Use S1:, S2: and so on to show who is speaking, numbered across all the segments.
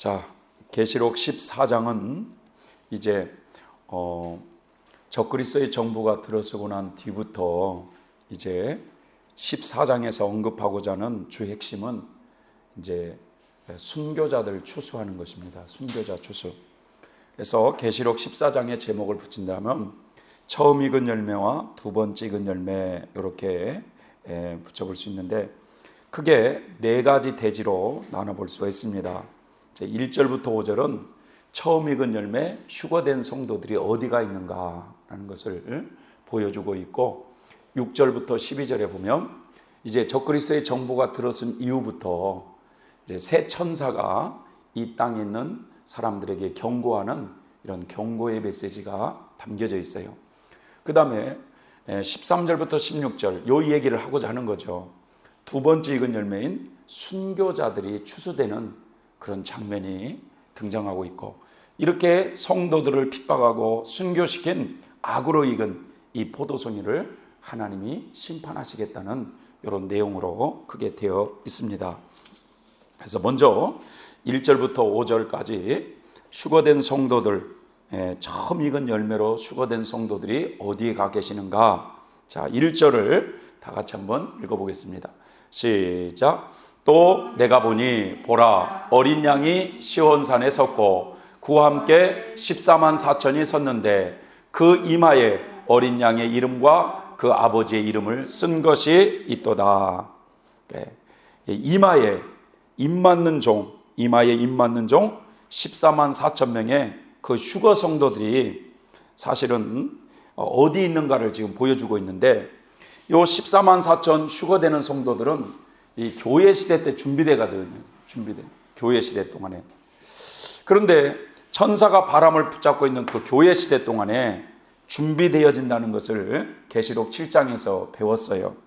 S1: 자, 계시록 14장은 이제 적그리스도의 정부가 들어서고 난 뒤부터 이제 14장에서 언급하고자 하는 주 핵심은 이제 순교자들 추수하는 것입니다. 순교자 추수. 그래서 계시록 14장의 제목을 붙인다면 처음 익은 열매와 두 번째 익은 열매 이렇게 붙여볼 수 있는데 크게 네 가지 대지로 나눠볼 수가 있습니다. 1절부터 5절은 처음 익은 열매, 휴거된 성도들이 어디가 있는가라는 것을 보여주고 있고 6절부터 12절에 보면 이제 적그리스도의 정부가 들어선 이후부터 이제 새 천사가 이 땅에 있는 사람들에게 경고하는 이런 경고의 메시지가 담겨져 있어요. 그 다음에 13절부터 16절 요 얘기를 하고자 하는 거죠. 두 번째 익은 열매인 순교자들이 추수되는 그런 장면이 등장하고 있고 이렇게 성도들을 핍박하고 순교시킨 악으로 익은 이 포도송이를 하나님이 심판하시겠다는 이런 내용으로 크게 되어 있습니다. 그래서 먼저 1절부터 5절까지 휴거된 성도들, 처음 익은 열매로 휴거된 성도들이 어디에 가 계시는가? 자, 1절을 다 같이 한번 읽어보겠습니다. 시작. 또 내가 보니 보라 어린 양이 시온산에 섰고 그와 함께 14만 4천이 섰는데 그 이마에 어린 양의 이름과 그 아버지의 이름을 쓴 것이 있도다. 이마에 입 맞는 종, 이마에 입 맞는 종 14만 4천 명의 그 휴거 성도들이 사실은 어디 있는가를 지금 보여주고 있는데 요 14만 4천 휴거되는 성도들은 이 교회 시대 때 준비되거든요. 교회 시대 동안에. 그런데 천사가 바람을 붙잡고 있는 그 교회 시대 동안에 준비되어진다는 것을 계시록 7장에서 배웠어요.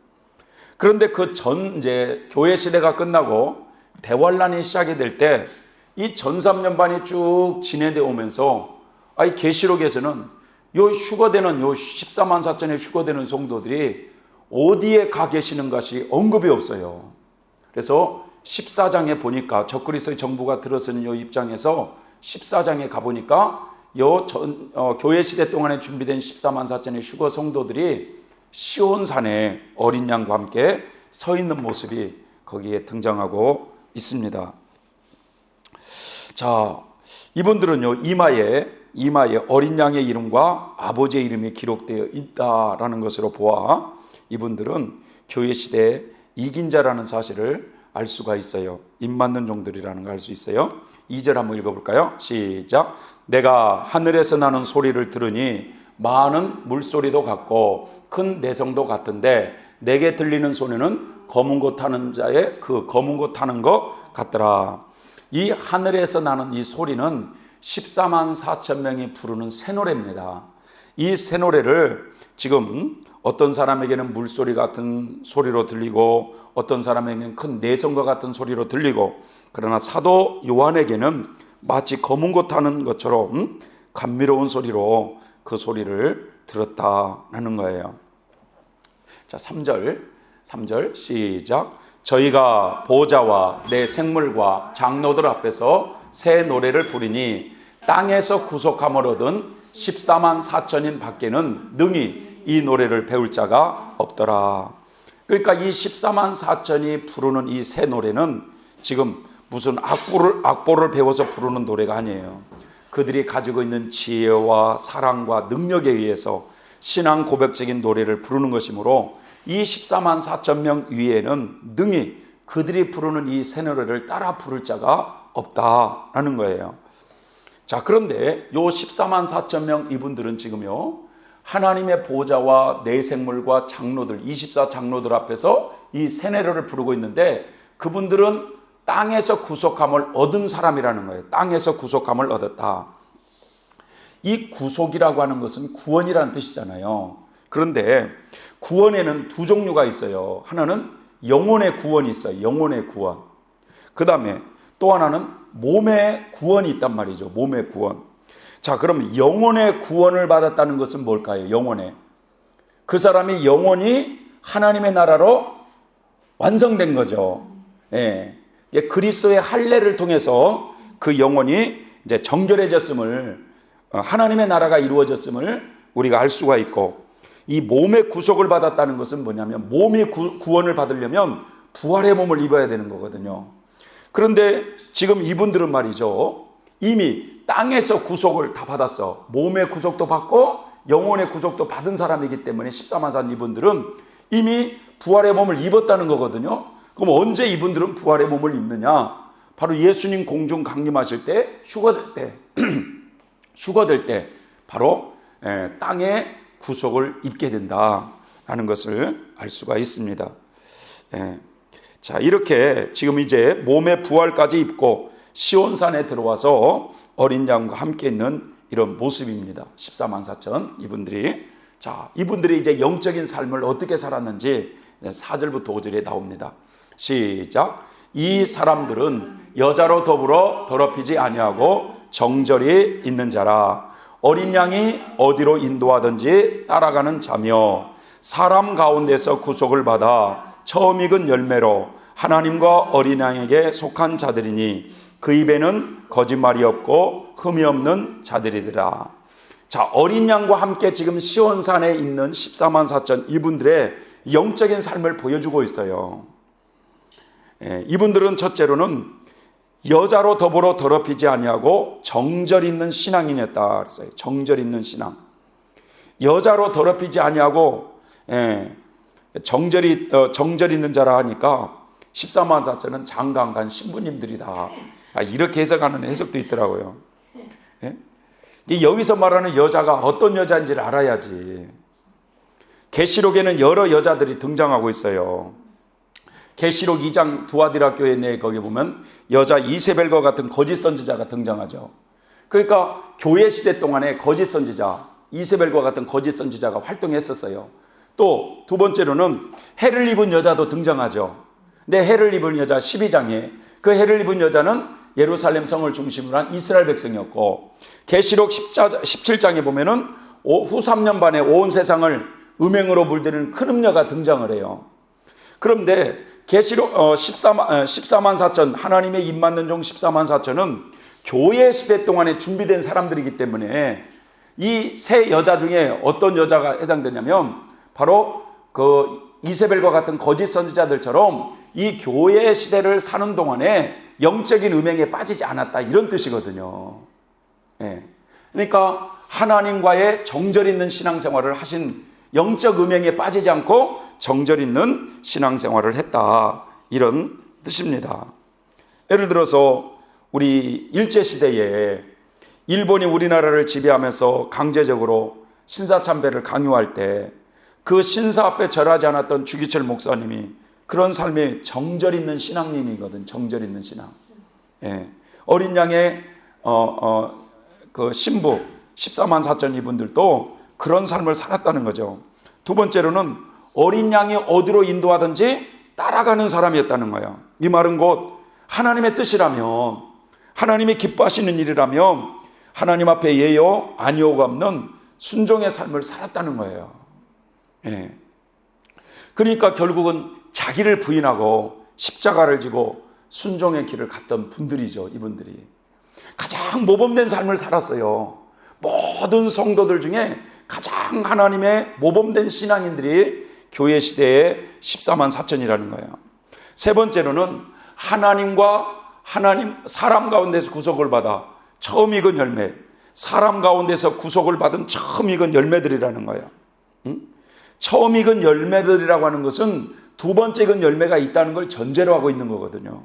S1: 그런데 그 이제 교회 시대가 끝나고 대환란이 시작이 될 때 이 전 3년반이 쭉 진행되어 오면서 계시록에서는 요 휴거되는 요 14만 4천의 휴거되는 성도들이 어디에 가 계시는 것이 언급이 없어요. 그래서 14장에 보니까 적그리스도의 정부가 들어서는 요 입장에서 14장에 가보니까 교회 시대 동안에 준비된 14만 4천의 휴거 성도들이 시온산에 어린 양과 함께 서 있는 모습이 거기에 등장하고 있습니다. 자, 이분들은요 이마에 어린 양의 이름과 아버지의 이름이 기록되어 있다라는 것으로 보아 이분들은 교회 시대에 이긴 자라는 사실을 알 수가 있어요. 입 맞는 종들이라는 걸 알 수 있어요. 2절 한번 읽어볼까요? 시작. 내가 하늘에서 나는 소리를 들으니 많은 물소리도 같고 큰 내성도 같은데 내게 들리는 소리는 검은 것 타는 자의 그 검은 것 타는 것 같더라. 이 하늘에서 나는 이 소리는 14만 4천 명이 부르는 새 노래입니다. 이 새 노래를 지금 어떤 사람에게는 물소리 같은 소리로 들리고 어떤 사람에게는 큰 내성과 같은 소리로 들리고 그러나 사도 요한에게는 마치 검은 것 타는 것처럼 감미로운 소리로 그 소리를 들었다라는 거예요. 자, 3절 시작. 저희가 보좌와 내 생물과 장로들 앞에서 새 노래를 부르니 땅에서 구속함을 얻은 14만 4천인 밖에는 능히 이 노래를 배울 자가 없더라. 그러니까 이 14만 4천이 부르는 이 새 노래는 지금 무슨 악보를 배워서 부르는 노래가 아니에요. 그들이 가지고 있는 지혜와 사랑과 능력에 의해서 신앙 고백적인 노래를 부르는 것이므로 이 14만 4천 명 위에는 능히 그들이 부르는 이 새 노래를 따라 부를 자가 없다라는 거예요. 자, 그런데 요 14만 4천 명 이분들은 지금요 하나님의 보좌와 내 생물과 장로들 24 장로들 앞에서 이 새 노래를 부르고 있는데 그분들은 땅에서 구속함을 얻은 사람이라는 거예요. 땅에서 구속함을 얻었다. 이 구속이라고 하는 것은 구원이라는 뜻이잖아요. 그런데 구원에는 두 종류가 있어요. 하나는 영혼의 구원이 있어요. 영혼의 구원. 그 다음에 또 하나는 몸의 구원이 있단 말이죠. 몸의 구원. 자, 그럼 영혼의 구원을 받았다는 것은 뭘까요? 영혼의. 그 사람이 영혼이 하나님의 나라로 완성된 거죠. 예. 그리스도의 할례를 통해서 그 영혼이 이제 정결해졌음을, 하나님의 나라가 이루어졌음을 우리가 알 수가 있고, 이 몸의 구속을 받았다는 것은 뭐냐면 몸이 구원을 받으려면 부활의 몸을 입어야 되는 거거든요. 그런데 지금 이분들은 말이죠, 이미 땅에서 구속을 다 받았어. 몸의 구속도 받고 영혼의 구속도 받은 사람이기 때문에 14만 산 이분들은 이미 부활의 몸을 입었다는 거거든요. 그럼 언제 이분들은 부활의 몸을 입느냐? 바로 예수님 공중 강림하실 때, 휴거될 때 바로 땅의 구속을 입게 된다라는 것을 알 수가 있습니다. 자, 이렇게 지금 이제 몸의 부활까지 입고 시온산에 들어와서 어린 양과 함께 있는 이런 모습입니다. 14만 4천 이분들이. 자, 이분들이 이제 영적인 삶을 어떻게 살았는지 4절부터 5절에 나옵니다. 시작. 이 사람들은 여자로 더불어 더럽히지 아니하고 정절이 있는 자라. 어린 양이 어디로 인도하든지 따라가는 자며 사람 가운데서 구속을 받아 처음 익은 열매로 하나님과 어린 양에게 속한 자들이니 그 입에는 거짓말이 없고 흠이 없는 자들이더라. 자, 어린 양과 함께 지금 시온산에 있는 14만 4천 이분들의 영적인 삶을 보여주고 있어요. 이분들은 첫째로는 여자로 더불어 더럽히지 아니하고 정절 있는 신앙인이었다 그랬어요. 정절 있는 신앙. 여자로 더럽히지 아니하고 정절 있는 자라 하니까 14만 4천은 장강간 신부님들이다. 이렇게 해석하는 해석도 있더라고요. 여기서 말하는 여자가 어떤 여자인지를 알아야지. 계시록에는 여러 여자들이 등장하고 있어요. 계시록 2장 두아디라 교회 내에 거기 보면 여자 이세벨과 같은 거짓 선지자가 등장하죠. 그러니까 교회 시대 동안에 거짓 선지자, 이세벨과 같은 거짓 선지자가 활동했었어요. 또 두 번째로는 해를 입은 여자도 등장하죠. 근데 해를 입은 여자 12장에 그 해를 입은 여자는 예루살렘 성을 중심으로 한 이스라엘 백성이었고, 계시록 17장에 보면은 후 3년 반에 온 세상을 음행으로 물드는 큰 음녀가 등장을 해요. 그런데 계시록 14만 4천 하나님의 입 맞는 종 14만 4천은 교회 시대 동안에 준비된 사람들이기 때문에 이 세 여자 중에 어떤 여자가 해당되냐면 바로 그 이세벨과 같은 거짓 선지자들처럼 이 교회 시대를 사는 동안에 영적인 음행에 빠지지 않았다, 이런 뜻이거든요. 그러니까 하나님과의 정절 있는 신앙생활을 하신, 영적 음행에 빠지지 않고 정절 있는 신앙생활을 했다, 이런 뜻입니다. 예를 들어서 우리 일제시대에 일본이 우리나라를 지배하면서 강제적으로 신사참배를 강요할 때 그 신사 앞에 절하지 않았던 주기철 목사님이 그런 삶의 정절 있는 신앙님이거든. 정절 있는 신앙. 어린 양의 그 신부 14만 4천 이분들도 그런 삶을 살았다는 거죠. 두 번째로는 어린 양이 어디로 인도하든지 따라가는 사람이었다는 거예요. 이 말은 곧 하나님의 뜻이라면, 하나님이 기뻐하시는 일이라면 하나님 앞에 예요 아니오가 없는 순종의 삶을 살았다는 거예요. 그러니까 결국은 자기를 부인하고 십자가를 지고 순종의 길을 갔던 분들이죠. 이분들이 가장 모범된 삶을 살았어요. 모든 성도들 중에 가장 하나님의 모범된 신앙인들이 교회 시대의 14만 4천이라는 거예요. 세 번째로는 사람 가운데서 구속을 받아 처음 익은 열매, 사람 가운데서 구속을 받은 처음 익은 열매들이라는 거예요. 처음 익은 열매들이라고 하는 것은 두 번째 익은 열매가 있다는 걸 전제로 하고 있는 거거든요.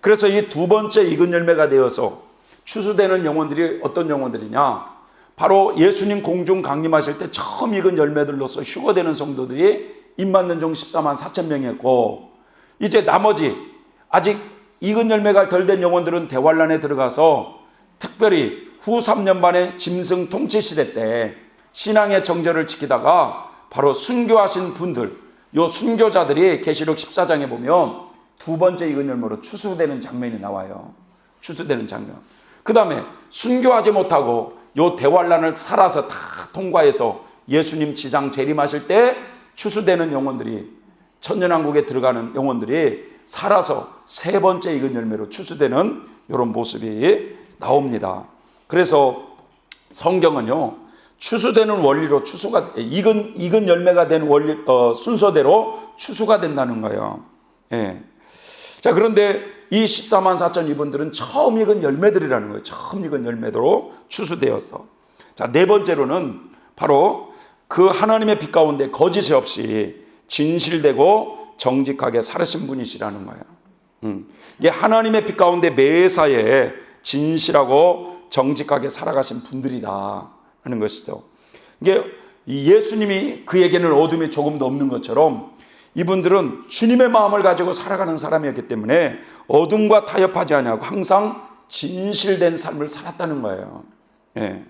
S1: 그래서 이 두 번째 익은 열매가 되어서 추수되는 영혼들이 어떤 영혼들이냐? 바로 예수님 공중 강림하실 때 처음 익은 열매들로서 휴거되는 성도들이 입맞는 종 14만 4천 명이었고, 이제 나머지 아직 익은 열매가 덜 된 영혼들은 대환란에 들어가서 특별히 후 3년 반의 짐승 통치 시대 때 신앙의 정절을 지키다가 바로 순교하신 분들, 요 순교자들이 계시록 14장에 보면 두 번째 익은 열매로 추수되는 장면이 나와요. 추수되는 장면. 그 다음에 순교하지 못하고 요 대환란을 살아서 다 통과해서 예수님 지상 재림하실 때 추수되는 영혼들이, 천년왕국에 들어가는 영혼들이 살아서 세 번째 익은 열매로 추수되는 이런 모습이 나옵니다. 그래서 성경은요, 추수되는 원리로 익은 열매가 된 원리, 순서대로 추수가 된다는 거예요. 예. 자, 그런데 이 14만 4천 이분들은 처음 익은 열매들이라는 거예요. 처음 익은 열매대로 추수되어서. 자, 네 번째로는 바로 그 하나님의 빛 가운데 거짓이 없이 진실되고 정직하게 살으신 분이시라는 거예요. 이게 하나님의 빛 가운데 매사에 진실하고 정직하게 살아가신 분들이다 하는 것이죠. 이게 예수님이 그에게는 어둠이 조금도 없는 것처럼 이분들은 주님의 마음을 가지고 살아가는 사람이었기 때문에 어둠과 타협하지 아니하고 항상 진실된 삶을 살았다는 거예요. 예.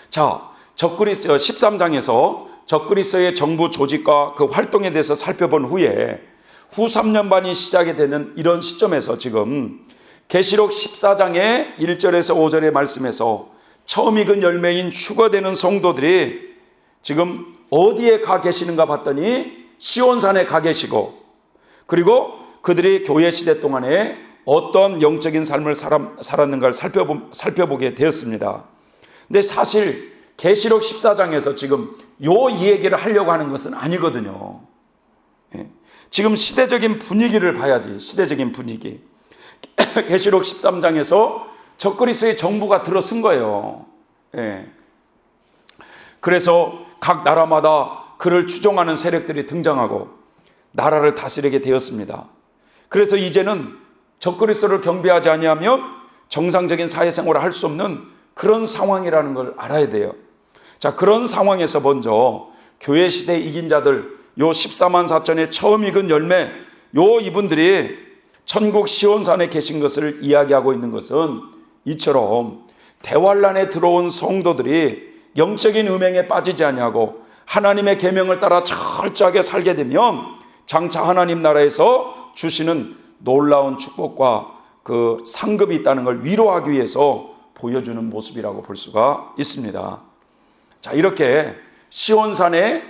S1: 자, 적그리스도 13장에서 적그리스도의 정부 조직과 그 활동에 대해서 살펴본 후에 후 3년 반이 시작이 되는 이런 시점에서 지금 계시록 14장의 1절에서 5절의 말씀에서 처음 익은 열매인 휴거되는 성도들이 지금 어디에 가 계시는가 봤더니 시온산에 가 계시고, 그리고 그들이 교회 시대 동안에 어떤 영적인 삶을 살았는가를 살펴보게 되었습니다. 근데 사실 계시록 14장에서 지금 이 얘기를 하려고 하는 것은 아니거든요. 예. 지금 시대적인 분위기를 봐야지. 시대적인 분위기. 계시록 13장에서 적그리스도의 정부가 들어선 거예요. 예. 그래서 각 나라마다 그를 추종하는 세력들이 등장하고 나라를 다스리게 되었습니다. 그래서 이제는 적그리스도를 경배하지 아니하면 정상적인 사회생활을 할 수 없는 그런 상황이라는 걸 알아야 돼요. 자, 그런 상황에서 먼저 교회 시대 이긴 자들, 요 14만 4천의 처음 익은 열매, 요 이분들이 천국 시온산에 계신 것을 이야기하고 있는 것은 이처럼 대환란에 들어온 성도들이 영적인 음행에 빠지지 아니하고 하나님의 계명을 따라 철저하게 살게 되면 장차 하나님 나라에서 주시는 놀라운 축복과 그 상급이 있다는 걸 위로하기 위해서 보여주는 모습이라고 볼 수가 있습니다. 자, 이렇게 시온산에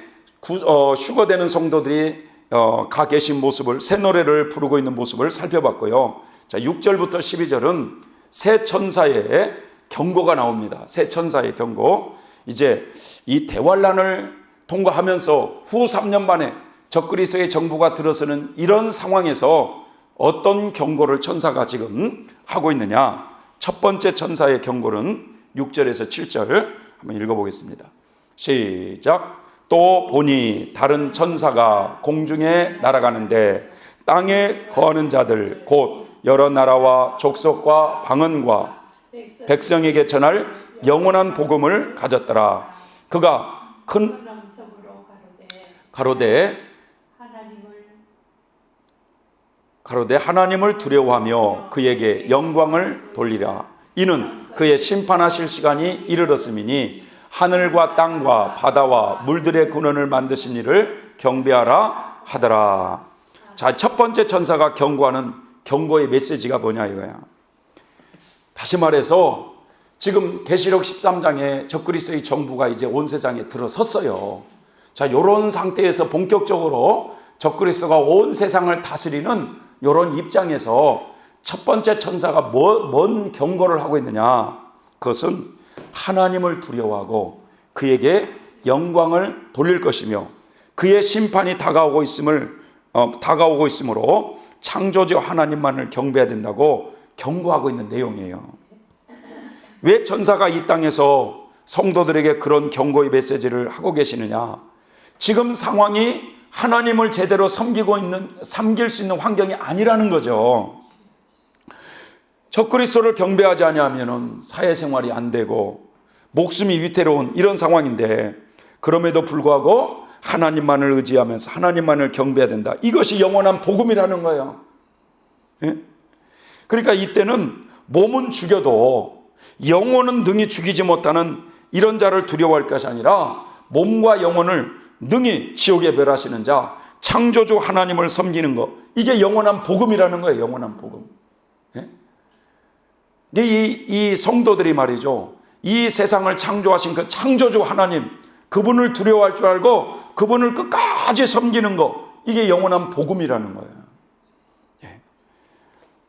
S1: 휴거되는 성도들이 가 계신 모습을, 새 노래를 부르고 있는 모습을 살펴봤고요. 자, 6절부터 12절은 새 천사의 경고가 나옵니다. 새 천사의 경고. 이제 이 대환란을 통과하면서 후 3년 만에 적그리스도의 정부가 들어서는 이런 상황에서 어떤 경고를 천사가 지금 하고 있느냐. 첫 번째 천사의 경고는 6절에서 7절 한번 읽어보겠습니다. 시작. 또 보니 다른 천사가 공중에 날아가는데 땅에 거하는 자들 곧 여러 나라와 족속과 방언과 백성에게 전할 영원한 복음을 가졌더라. 그가 큰 가로되 하나님을 두려워하며 그에게 영광을 돌리라. 이는 그의 심판하실 시간이 이르렀음이니 하늘과 땅과 바다와 물들의 근원을 만드신 이를 경배하라 하더라. 자, 첫 번째 천사가 경고하는 경고의 메시지가 뭐냐 이거야. 다시 말해서 지금 계시록 13장에 적그리스도의 정부가 이제 온 세상에 들어섰어요. 자, 이런 상태에서 본격적으로 적그리스도가 온 세상을 다스리는 이런 입장에서 첫 번째 천사가 뭔 경고를 하고 있느냐. 그것은 하나님을 두려워하고 그에게 영광을 돌릴 것이며 그의 심판이 다가오고 있으므로 창조주 하나님만을 경배해야 된다고 경고하고 있는 내용이에요. 왜 천사가 이 땅에서 성도들에게 그런 경고의 메시지를 하고 계시느냐? 지금 상황이 하나님을 제대로 섬길 수 있는 환경이 아니라는 거죠. 적그리스도를 경배하지 아니하면 사회생활이 안 되고 목숨이 위태로운 이런 상황인데, 그럼에도 불구하고 하나님만을 의지하면서 하나님만을 경배해야 된다. 이것이 영원한 복음이라는 거예요. 예? 그러니까 이때는 몸은 죽여도 영혼은 능히 죽이지 못하는 이런 자를 두려워할 것이 아니라 몸과 영혼을 능히 지옥에 멸하시는 자, 창조주 하나님을 섬기는 것, 이게 영원한 복음이라는 거예요. 영원한 복음. 예? 이 성도들이 말이죠, 이 세상을 창조하신 그 창조주 하나님, 그분을 두려워할 줄 알고 그분을 끝까지 섬기는 것, 이게 영원한 복음이라는 거예요. 예.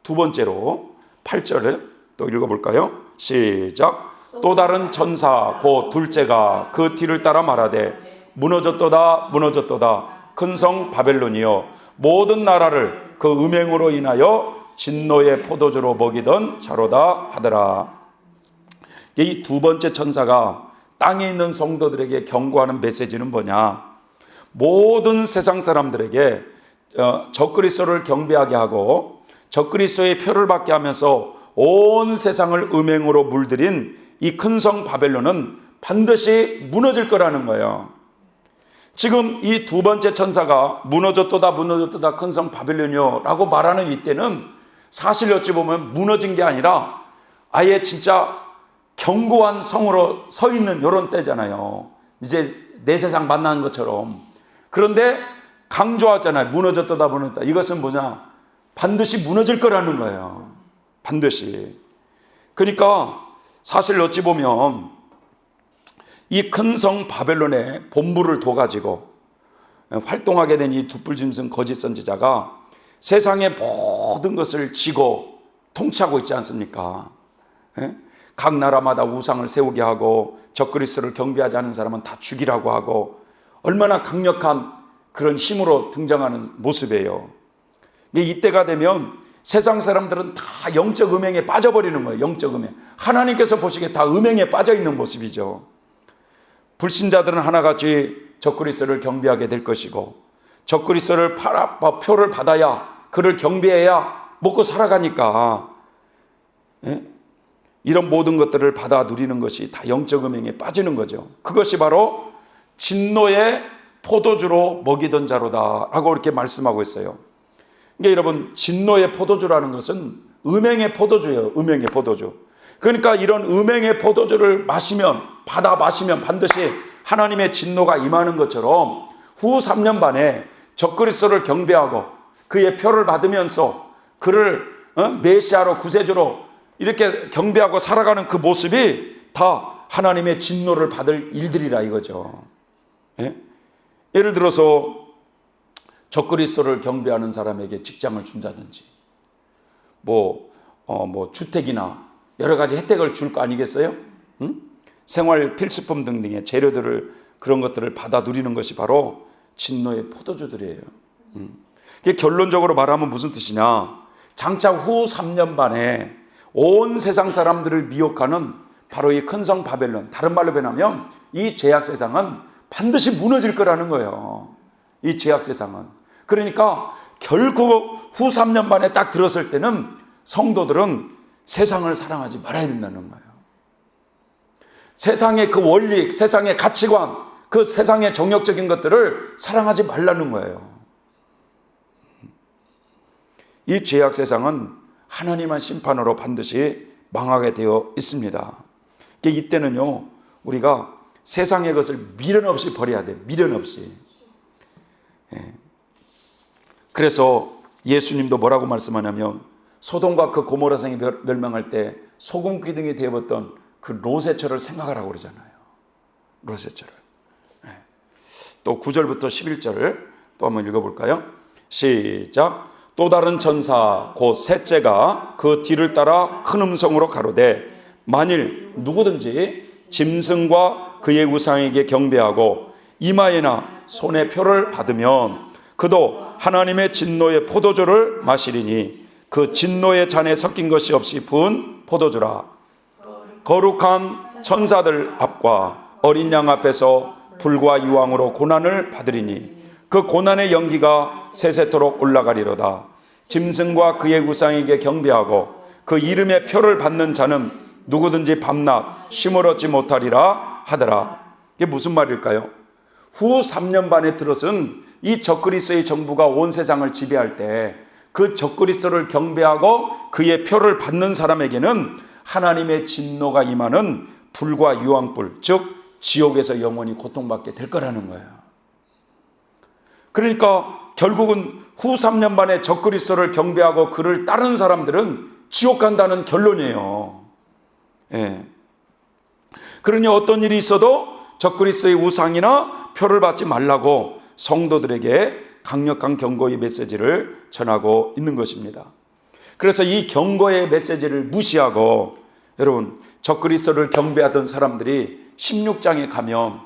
S1: 두 번째로 8절을 또 읽어볼까요? 시작. 또 다른 천사 곧 둘째가 그 뒤를 따라 말하되 무너졌도다 무너졌도다 큰 성 바벨론이여 모든 나라를 그 음행으로 인하여 진노의 포도주로 먹이던 자로다 하더라. 이 두 번째 천사가 땅에 있는 성도들에게 경고하는 메시지는 뭐냐? 모든 세상 사람들에게 적그리스도를 경배하게 하고 적그리스도의 표를 받게 하면서 온 세상을 음행으로 물들인 이 큰 성 바벨론은 반드시 무너질 거라는 거예요. 지금 이 두 번째 천사가 무너졌도다 무너졌도다 큰 성 바벨론이요 라고 말하는 이때는 사실 어찌 보면 무너진 게 아니라 아예 진짜 견고한 성으로 서 있는 이런 때잖아요. 이제 내 세상 만나는 것처럼. 그런데 강조하잖아요. 무너졌도다 무너졌다. 이것은 뭐냐? 반드시 무너질 거라는 거예요. 반드시. 그러니까 사실 어찌 보면 이 큰 성 바벨론의 본부를 둬가지고 활동하게 된 이 두뿔짐승 거짓 선지자가 세상의 모든 것을 쥐고 통치하고 있지 않습니까? 각 나라마다 우상을 세우게 하고 적그리스도를 경배하지 않은 사람은 다 죽이라고 하고 얼마나 강력한 그런 힘으로 등장하는 모습이에요. 이때가 되면 세상 사람들은 다 영적 음행에 빠져버리는 거예요. 영적 음행. 하나님께서 보시기에 다 음행에 빠져 있는 모습이죠. 불신자들은 하나같이 적그리스도를 경배하게 될 것이고 적그리스도를 표를 받아야 그를 경배해야 먹고 살아가니까 이런 모든 것들을 받아 누리는 것이 다 영적 음행에 빠지는 거죠. 그것이 바로 진노의 포도주로 먹이던 자로다 라고 이렇게 말씀하고 있어요. 그러니까 여러분 진노의 포도주라는 것은 음행의 포도주예요. 음행의 포도주. 그러니까 이런 음행의 포도주를 받아 마시면 반드시 하나님의 진노가 임하는 것처럼 후 3년 반에 적그리스도를 경배하고 그의 표를 받으면서 그를 메시아로 구세주로 이렇게 경배하고 살아가는 그 모습이 다 하나님의 진노를 받을 일들이라 이거죠. 예를 들어서 적그리스도를 경배하는 사람에게 직장을 준다든지 뭐 주택이나 여러 가지 혜택을 줄 거 아니겠어요? 생활 필수품 등등의 재료들을 그런 것들을 받아 누리는 것이 바로 진노의 포도주들이에요. 결론적으로 말하면 무슨 뜻이냐? 장차 후 3년 반에 온 세상 사람들을 미혹하는 바로 이 큰 성 바벨론, 다른 말로 변하면 이 죄악 세상은 반드시 무너질 거라는 거예요. 이 죄악 세상은. 그러니까 결국 후 3년 반에 딱 들었을 때는 성도들은 세상을 사랑하지 말아야 된다는 거예요. 세상의 그 원리, 세상의 가치관, 그 세상의 정욕적인 것들을 사랑하지 말라는 거예요. 이 죄악 세상은 하나님의 심판으로 반드시 망하게 되어 있습니다. 이때는요, 우리가 세상의 것을 미련 없이 버려야 돼요. 미련 없이. 그래서 예수님도 뭐라고 말씀하냐면 소돔과 그 고모라 성이 멸망할 때 소금 기둥이 되어봤던 그 롯의 생각을 하라고 그러잖아요. 롯의 철을. 또 9절부터 11절을 또 한번 읽어볼까요? 시작. 또 다른 천사 곧 셋째가 그 뒤를 따라 큰 음성으로 가로되 만일 누구든지 짐승과 그의 우상에게 경배하고 이마에나 손에 표를 받으면 그도 하나님의 진노의 포도주를 마시리니 그 진노의 잔에 섞인 것이 없이 부은 포도주라. 거룩한 천사들 앞과 어린 양 앞에서 불과 유황으로 고난을 받으리니 그 고난의 연기가 세세토록 올라가리로다. 짐승과 그의 우상에게 경배하고 그 이름의 표를 받는 자는 누구든지 밤낮 쉼을 얻지 못하리라 하더라. 이게 무슨 말일까요? 후 3년 반에 들어선 이 적그리스도의 정부가 온 세상을 지배할 때 그 적그리스도를 경배하고 그의 표를 받는 사람에게는 하나님의 진노가 임하는 불과 유황불, 즉 지옥에서 영원히 고통받게 될 거라는 거예요. 그러니까 결국은 후 3년 반에 적그리스도를 경배하고 그를 따르는 사람들은 지옥 간다는 결론이에요. 그러니 어떤 일이 있어도 적그리스도의 우상이나 표를 받지 말라고 성도들에게 강력한 경고의 메시지를 전하고 있는 것입니다. 그래서 이 경고의 메시지를 무시하고 여러분 적그리스도를 경배하던 사람들이 16장에 가면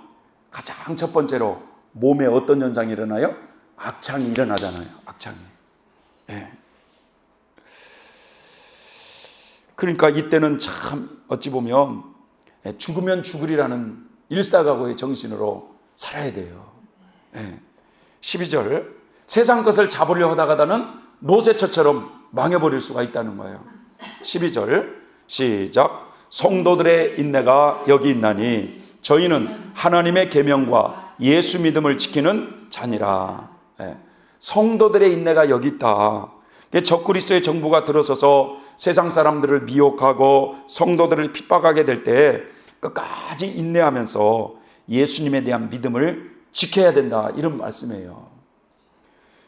S1: 가장 첫 번째로 몸에 어떤 현상이 일어나요? 악창이 일어나잖아요. 악창이. 예. 그러니까 이때는 참 어찌 보면 죽으면 죽으리라는 일사각오의 정신으로 살아야 돼요. 12절 세상 것을 잡으려 하다가는 노새처럼 망해버릴 수가 있다는 거예요. 12절 시작. 성도들의 인내가 여기 있나니 저희는 하나님의 계명과 예수 믿음을 지키는 자니라. 성도들의 인내가 여기 있다. 적그리스도의 정부가 들어서서 세상 사람들을 미혹하고 성도들을 핍박하게 될 때 끝까지 인내하면서 예수님에 대한 믿음을 지켜야 된다, 이런 말씀이에요.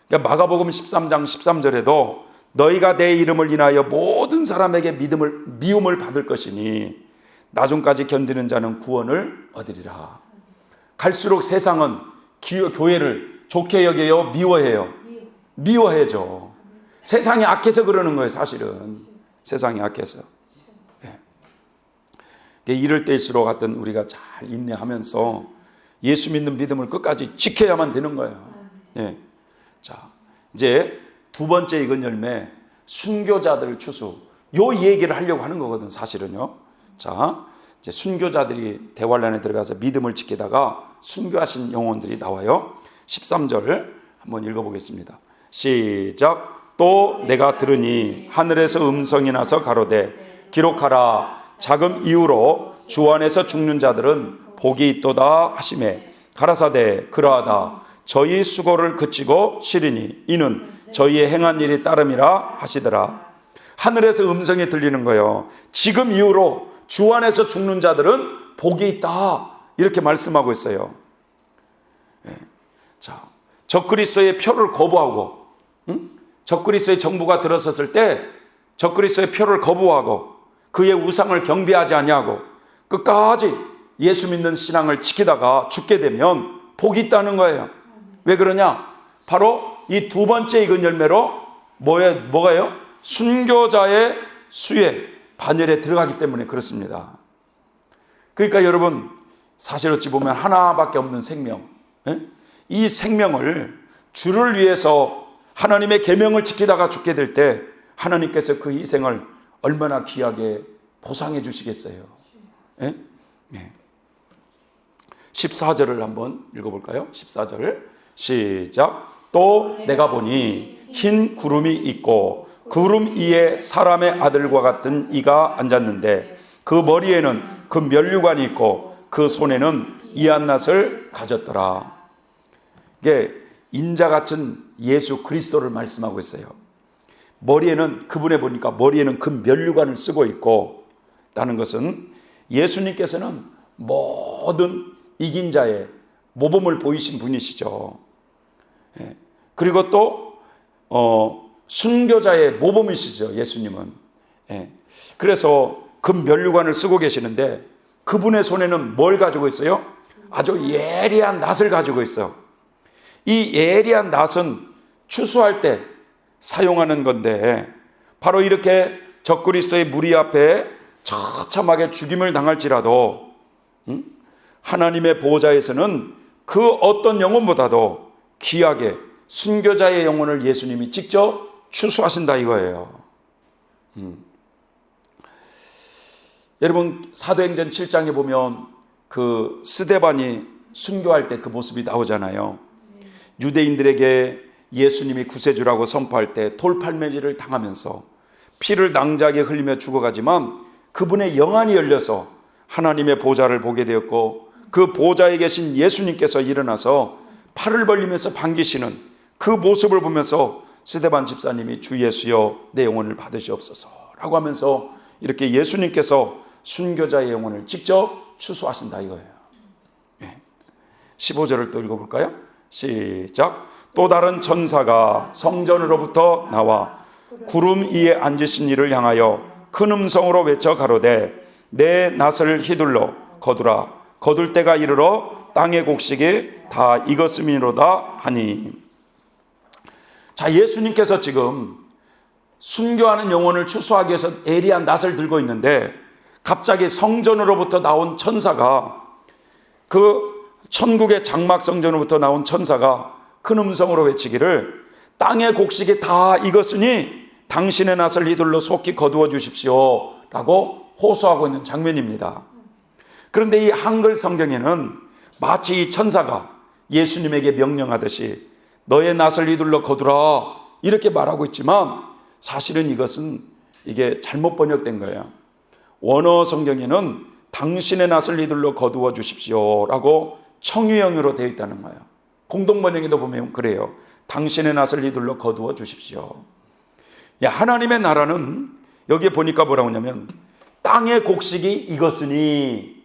S1: 그러니까 마가복음 13장 13절에도 너희가 내 이름을 인하여 모든 사람에게 미움을 받을 것이니 나중까지 견디는 자는 구원을 얻으리라. 갈수록 세상은 교회를 좋게 여겨요, 미워해요? 미워해죠. 세상이 악해서 그러는 거예요. 사실은 세상이 악해서. 이럴 때일수록 하여튼 우리가 잘 인내하면서 예수 믿는 믿음을 끝까지 지켜야만 되는 거예요. 자, 이제 두 번째 익은 열매, 순교자들 추수. 요 얘기를 하려고 하는 거거든, 사실은요. 자, 이제 순교자들이 대환란에 들어가서 믿음을 지키다가 순교하신 영혼들이 나와요. 13절 한번 읽어보겠습니다. 시작. 또 내가 들으니 하늘에서 음성이 나서 가로되 기록하라. 자금 이후로 주 안에서 죽는 자들은 복이 있도다 하시매 가라사대 그러하다. 저희 수고를 그치고 쉬리니 이는 저희의 행한 일이 따름이라 하시더라. 하늘에서 음성이 들리는 거예요. 지금 이후로 주 안에서 죽는 자들은 복이 있다, 이렇게 말씀하고 있어요. 자, 적그리스도의 표를 거부하고, 적그리스도의 정부가 들어섰을 때 적그리스도의 표를 거부하고 그의 우상을 경배하지 아니하고 끝까지 예수 믿는 신앙을 지키다가 죽게 되면 복이 있다는 거예요. 왜 그러냐? 바로 이 두 번째 익은 열매로 뭐가요? 순교자의 수에 반열에 들어가기 때문에 그렇습니다. 그러니까 여러분, 사실 어찌 보면 하나밖에 없는 생명, 이 생명을 주를 위해서 하나님의 계명을 지키다가 죽게 될 때 하나님께서 그 희생을 얼마나 귀하게 보상해 주시겠어요. 14절을 한번 읽어볼까요? 14절 시작. 또 내가 보니 흰 구름이 있고 구름 위에 사람의 아들과 같은 이가 앉았는데 그 머리에는 그 면류관이 있고 그 손에는 이한낫을 가졌더라. 이게 인자 같은 예수 그리스도를 말씀하고 있어요. 머리에는, 그분에 보니까 머리에는 그 면류관을 쓰고 있고, 라는 것은 예수님께서는 모든 이긴 자의 모범을 보이신 분이시죠. 그리고 또 순교자의 모범이시죠, 예수님은. 그래서 그 면류관을 쓰고 계시는데 그분의 손에는 뭘 가지고 있어요? 아주 예리한 낫을 가지고 있어요. 이 예리한 낫은 추수할 때 사용하는 건데, 바로 이렇게 적그리스도의 무리 앞에 처참하게 죽임을 당할지라도 하나님의 보호자에서는 그 어떤 영혼보다도 귀하게 순교자의 영혼을 예수님이 직접 추수하신다 이거예요. 여러분, 사도행전 7장에 보면 그 스데반이 순교할 때 그 모습이 나오잖아요. 유대인들에게 예수님이 구세주라고 선포할 때 돌팔매질을 당하면서 피를 낭자하게 흘리며 죽어가지만 그분의 영안이 열려서 하나님의 보좌를 보게 되었고, 그 보좌에 계신 예수님께서 일어나서 팔을 벌리면서 반기시는 그 모습을 보면서 스데반 집사님이 주 예수여 내 영혼을 받으시옵소서 라고 하면서 이렇게 예수님께서 순교자의 영혼을 직접 추수하신다 이거예요. 15절을 또 읽어볼까요? 시작. 또 다른 천사가 성전으로부터 나와 구름 위에 앉으신 이를 향하여 큰 음성으로 외쳐 가로되 내 낫을 휘둘러 거두라. 거둘 때가 이르러 땅의 곡식이 다 익었음이로다 하니. 자, 예수님께서 지금 순교하는 영혼을 추수하기 위해서 예리한 낫을 들고 있는데 갑자기 성전으로부터 나온 천사가, 그 천국의 장막 성전으로부터 나온 천사가 큰 음성으로 외치기를 땅의 곡식이 다 익었으니 당신의 낫을 휘둘러 속히 거두어 주십시오 라고 호소하고 있는 장면입니다. 그런데 이 한글 성경에는 마치 이 천사가 예수님에게 명령하듯이 너의 낫을 휘둘러 거두라 이렇게 말하고 있지만 사실은 이것은 이게 잘못 번역된 거예요. 원어 성경에는 당신의 낫을 휘둘러 거두어 주십시오 라고 청유형으로 되어 있다는 거예요. 공동 번역에도 보면 그래요. 당신의 낫을 휘둘러 거두어 주십시오. 하나님의 나라는 여기에 보니까 뭐라고 하냐면 땅의 곡식이 익었으니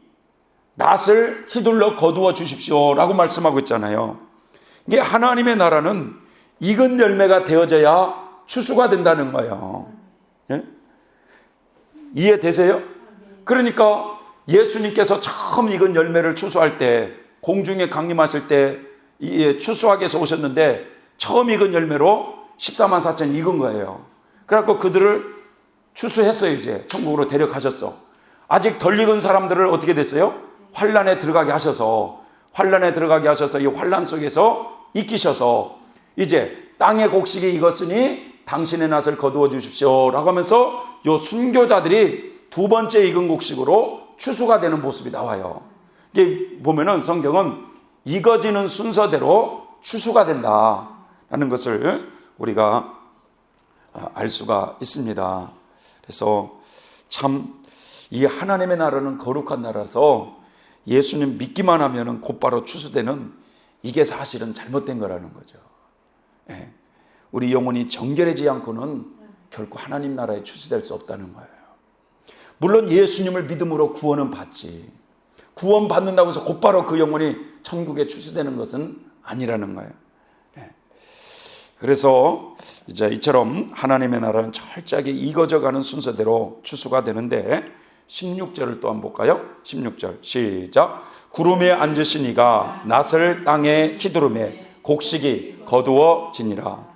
S1: 낫을 휘둘러 거두어 주십시오 라고 말씀하고 있잖아요. 이게 하나님의 나라는 익은 열매가 되어져야 추수가 된다는 거예요. 예? 이해되세요? 그러니까 예수님께서 처음 익은 열매를 추수할 때, 공중에 강림하실 때 추수하기 위해서 오셨는데 처음 익은 열매로 14만 4천 익은 거예요. 그래갖고 그들을 추수했어요. 이제 천국으로 데려가셨어. 아직 덜 익은 사람들을 어떻게 됐어요? 환란에 들어가게 하셔서 이 환란 속에서 익히셔서 이제 땅의 곡식이 익었으니 당신의 낫을 거두어 주십시오 라고 하면서 요 순교자들이 두 번째 익은 곡식으로 추수가 되는 모습이 나와요. 이게 보면은 성경은 익어지는 순서대로 추수가 된다라는 것을 우리가 알 수가 있습니다. 그래서 참 이 하나님의 나라는 거룩한 나라라서 예수님 믿기만 하면은 곧바로 추수되는, 이게 사실은 잘못된 거라는 거죠. 예. 우리 영혼이 정결해지지 않고는 결코 하나님 나라에 추수될 수 없다는 거예요. 물론 예수님을 믿음으로 구원은 받지, 구원 받는다고 해서 곧바로 그 영혼이 천국에 추수되는 것은 아니라는 거예요. 예. 그래서 이제 이처럼 하나님의 나라는 철저하게 익어져가는 순서대로 추수가 되는데 16절을 또 한번 볼까요? 16절 시작. 구름에 앉으신 이가 낫을 땅에 휘두르매 곡식이 거두어지니라.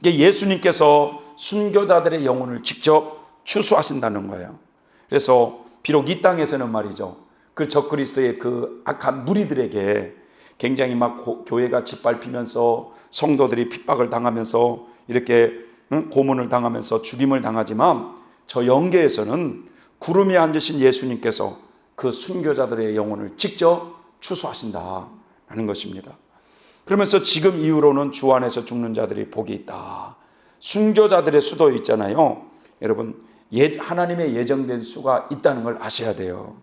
S1: 이게 예수님께서 순교자들의 영혼을 직접 추수하신다는 거예요. 그래서 비록 이 땅에서는 말이죠, 그 적그리스도의 그 악한 무리들에게 굉장히 막 교회가 짓밟히면서 성도들이 핍박을 당하면서 이렇게 고문을 당하면서 죽임을 당하지만 저 영계에서는 구름에 앉으신 예수님께서 그 순교자들의 영혼을 직접 추수하신다라는 것입니다. 그러면서 지금 이후로는 주 안에서 죽는 자들이 복이 있다. 순교자들의 수도 있잖아요. 여러분, 하나님의 예정된 수가 있다는 걸 아셔야 돼요.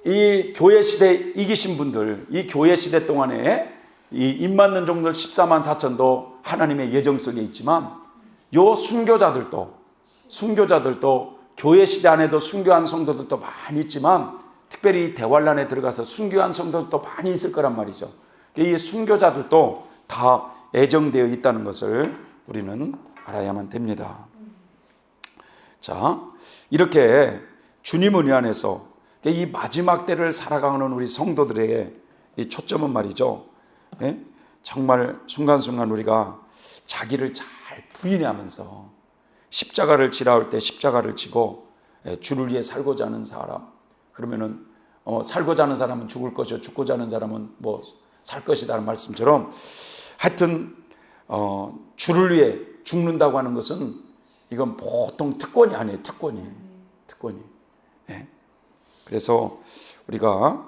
S1: 이 교회 시대에 이기신 분들, 이 교회 시대 동안에 이 입맞는 종들 14만 4천도 하나님의 예정 속에 있지만 요 순교자들도 교회 시대 안에도 순교한 성도들도 많이 있지만 특별히 대환란에 들어가서 순교한 성도들도 많이 있을 거란 말이죠. 이 순교자들도 다 예정되어 있다는 것을 우리는 알아야만 됩니다. 자, 이렇게 주님 은혜 안에서 이 마지막 때를 살아가는 우리 성도들에게 이 초점은 말이죠. 예? 정말 순간순간 우리가 자기를 잘 부인하면서 십자가를 지라 할 때 십자가를 지고 주를 위해 살고자 하는 사람, 그러면은 살고자 하는 사람은 죽을 것이요 죽고자 하는 사람은 뭐 살 것이다라는 말씀처럼 하여튼 주를 위해 죽는다고 하는 것은 이건 보통 특권이 아니에요. 특권이. 예. 그래서 우리가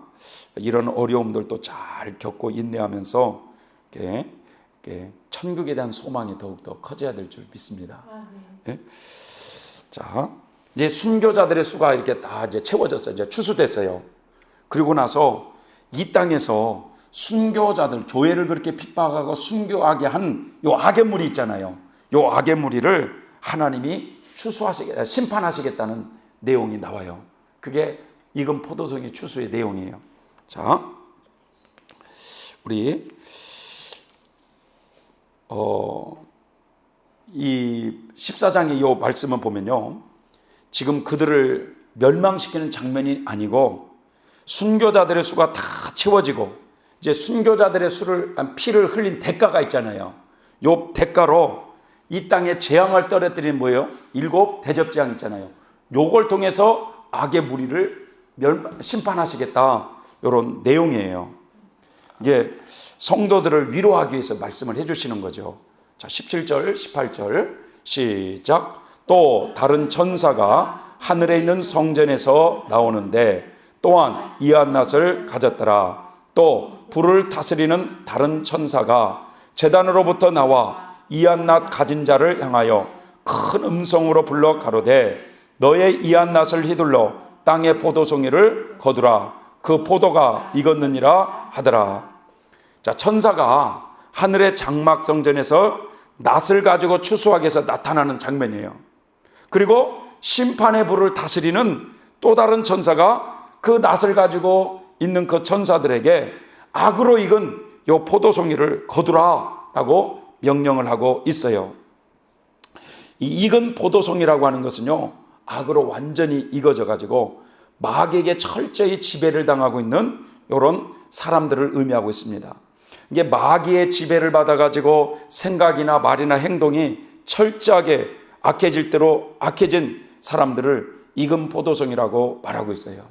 S1: 이런 어려움들도 잘 겪고 인내하면서 이렇게 천국에 대한 소망이 더욱더 커져야 될 줄 믿습니다. 예? 자, 이제 순교자들의 수가 이렇게 다 이제 채워졌어요. 이제 추수됐어요. 그리고 나서 이 땅에서 순교자들, 교회를 그렇게 핍박하고 순교하게 한 요 악의 무리 있잖아요. 요 악의 무리를 하나님이 심판하시겠다는 내용이 나와요. 그게 익은 포도송이 추수의 내용이에요. 자, 우리 이 14장의 이 말씀을 보면요, 지금 그들을 멸망시키는 장면이 아니고 순교자들의 수가 다 채워지고 이제 순교자들의 피를 흘린 대가가 있잖아요. 요 대가로 이 땅에 재앙을 떨어뜨린 뭐예요? 7 대접재앙 있잖아요. 요걸 통해서 악의 무리를 심판하시겠다, 이런 내용이에요. 이게 성도들을 위로하기 위해서 말씀을 해주시는 거죠. 자, 17절 18절 시작. 또 다른 천사가 하늘에 있는 성전에서 나오는데 또한 이한낫을 가졌더라. 또 불을 다스리는 다른 천사가 제단으로부터 나와 이한낫 가진 자를 향하여 큰 음성으로 불러 가로되 너의 이한낫을 휘둘러 땅의 포도송이를 거두라. 그 포도가 익었느니라 하더라. 자, 천사가 하늘의 장막 성전에서 낫을 가지고 추수하기 위해서 나타나는 장면이에요. 그리고 심판의 불을 다스리는 또 다른 천사가 그 낫을 가지고 있는 그 천사들에게 악으로 익은 요 포도송이를 거두라 라고 명령을 하고 있어요. 이 익은 포도송이라고 하는 것은요, 악으로 완전히 익어져 가지고 마귀에게 철저히 지배를 당하고 있는 이런 사람들을 의미하고 있습니다. 이게 마귀의 지배를 받아 가지고 생각이나 말이나 행동이 철저하게 악해질 대로 악해진 사람들을 익은 포도송이라고 말하고 있어요.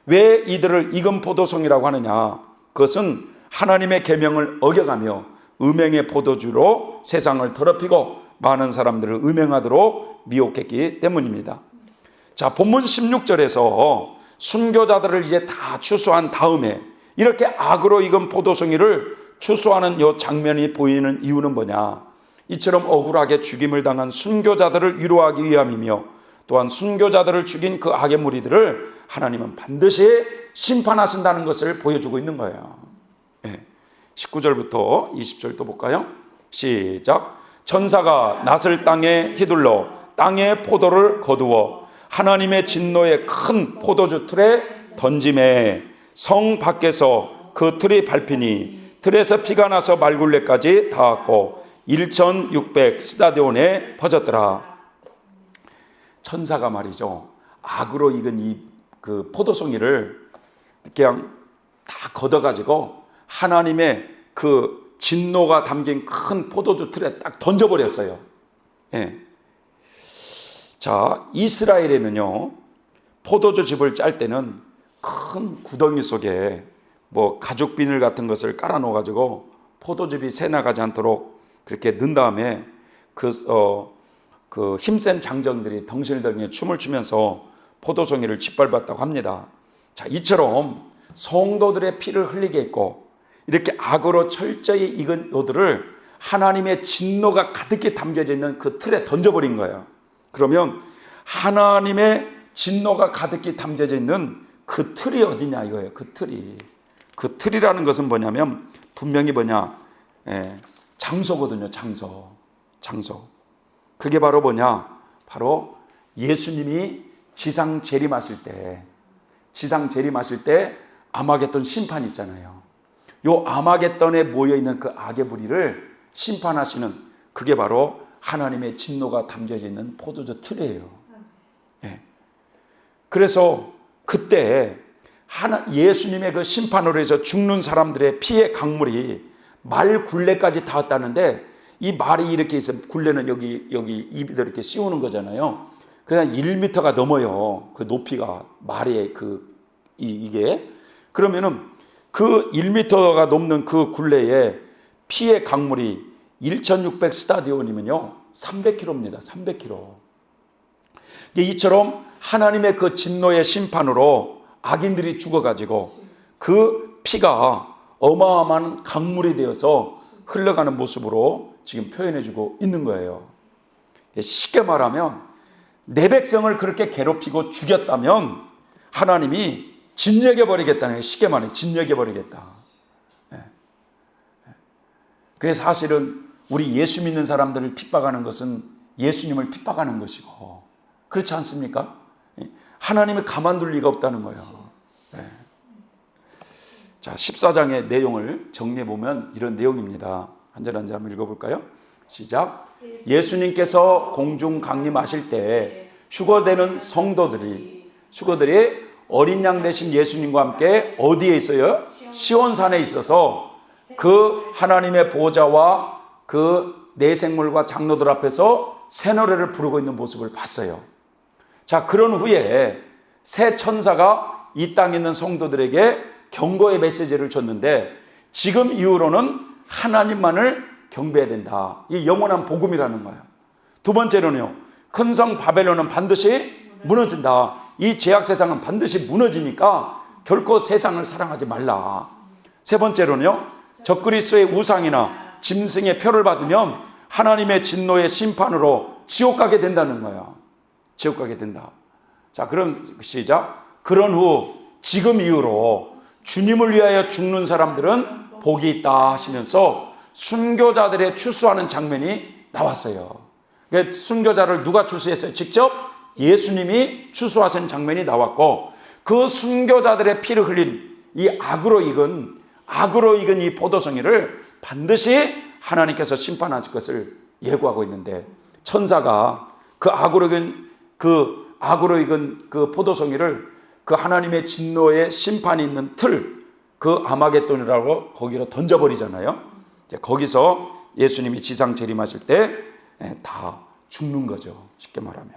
S1: 왜 이들을 익은 포도송이라고 하느냐? 그것은 하나님의 계명을 어겨가며 음행의 포도주로 세상을 더럽히고 많은 사람들을 음행하도록 미혹했기 때문입니다. 자, 본문 16절에서 순교자들을 이제 다 추수한 다음에 이렇게 악으로 익은 포도송이를 추수하는 이 장면이 보이는 이유는 뭐냐? 이처럼 억울하게 죽임을 당한 순교자들을 위로하기 위함이며 또한 순교자들을 죽인 그 악의 무리들을 하나님은 반드시 심판하신다는 것을 보여주고 있는 거예요. 19절부터 20절 또 볼까요? 시작. 천사가 낫을 땅에 휘둘러 땅의 포도를 거두어 하나님의 진노의 큰 포도주 틀에 던짐에 성 밖에서 그 틀이 밟히니 틀에서 피가 나서 말굴레까지 닿았고 1600 스타디온에 퍼졌더라. 천사가 말이죠, 악으로 익은 이 그 포도송이를 그냥 다 걷어가지고 하나님의 그 진노가 담긴 큰 포도주 틀에 딱 던져버렸어요. 자, 이스라엘에는요, 포도주 즙을 짤 때는 큰 구덩이 속에 뭐 가죽 비늘 같은 것을 깔아 놓아 가지고 포도즙이 새 나가지 않도록 그렇게 넣은 다음에 그 힘센 장정들이 덩실덩실 춤을 추면서 포도송이를 짓밟았다고 합니다. 자, 이처럼 성도들의 피를 흘리게 했고 이렇게 악으로 철저히 익은 요들을 하나님의 진노가 가득히 담겨져 있는 그 틀에 던져버린 거예요. 그러면 하나님의 진노가 가득히 담겨져 있는 그 틀이 어디냐 이거예요. 그 틀이. 그 틀이라는 것은 뭐냐면 분명히 뭐냐, 장소거든요. 장소. 그게 바로 뭐냐, 바로 예수님이 지상 재림하실 때 아마겟돈 심판 있잖아요. 요 아마겟돈에 모여있는 그 악의 무리를 심판하시는, 그게 바로 하나님의 진노가 담겨져 있는 포도주 틀이에요. 그래서 그때 예수님의 그 심판으로 해서 죽는 사람들의 피의 강물이 말 굴레까지 닿았다는데, 이 말이 이렇게 있어, 굴레는 여기 입이 이렇게 씌우는 거잖아요. 그냥 1m가 넘어요. 그 높이가, 말의 이게. 그러면은 그 1m가 넘는 그 굴레에 피의 강물이 1600 스타디온이면요 300km입니다. 300km. 이처럼 하나님의 그 진노의 심판으로 악인들이 죽어가지고 그 피가 어마어마한 강물이 되어서 흘러가는 모습으로 지금 표현해주고 있는 거예요. 쉽게 말하면 내 백성을 그렇게 괴롭히고 죽였다면 하나님이 진멸해버리겠다는 거예요. 쉽게 말하면 진멸해버리겠다. 그래서 사실은 우리 예수 믿는 사람들을 핍박하는 것은 예수님을 핍박하는 것이고, 그렇지 않습니까? 하나님이 가만둘 리가 없다는 거예요. 자, 14장의 내용을 정리해보면 이런 내용입니다. 한 절 한 절 한번 읽어볼까요? 시작. 예수님께서 공중 강림하실 때 휴거되는 성도들이 어린 양 되신 예수님과 함께 어디에 있어요? 시온산에 있어서 그 하나님의 보좌와 그 내생물과 장로들 앞에서 새 노래를 부르고 있는 모습을 봤어요. 자, 그런 후에 새 천사가 이 땅에 있는 성도들에게 경고의 메시지를 줬는데, 지금 이후로는 하나님만을 경배해야 된다. 이 영원한 복음이라는 거예요. 두 번째로는요, 큰 성 바벨론은 반드시 무너진다. 이 죄악 세상은 반드시 무너지니까 결코 세상을 사랑하지 말라. 세 번째로는요, 적그리스도의 우상이나 짐승의 표를 받으면 하나님의 진노의 심판으로 지옥 가게 된다는 거예요. 지옥 가게 된다. 자, 그럼 시작. 그런 후 지금 이후로 주님을 위하여 죽는 사람들은 복이 있다 하시면서 순교자들의 추수하는 장면이 나왔어요. 그러니까 순교자를 누가 추수했어요? 직접 예수님이 추수하신 장면이 나왔고, 그 순교자들의 피를 흘린 이 악으로 익은 이 포도송이를 반드시 하나님께서 심판하실 것을 예고하고 있는데, 천사가 그 악으로 익은 그 포도송이를 그 하나님의 진노의 심판이 있는 틀, 그 아마겟돈이라고 거기로 던져버리잖아요. 이제 거기서 예수님이 지상 재림하실 때 다 죽는 거죠. 쉽게 말하면.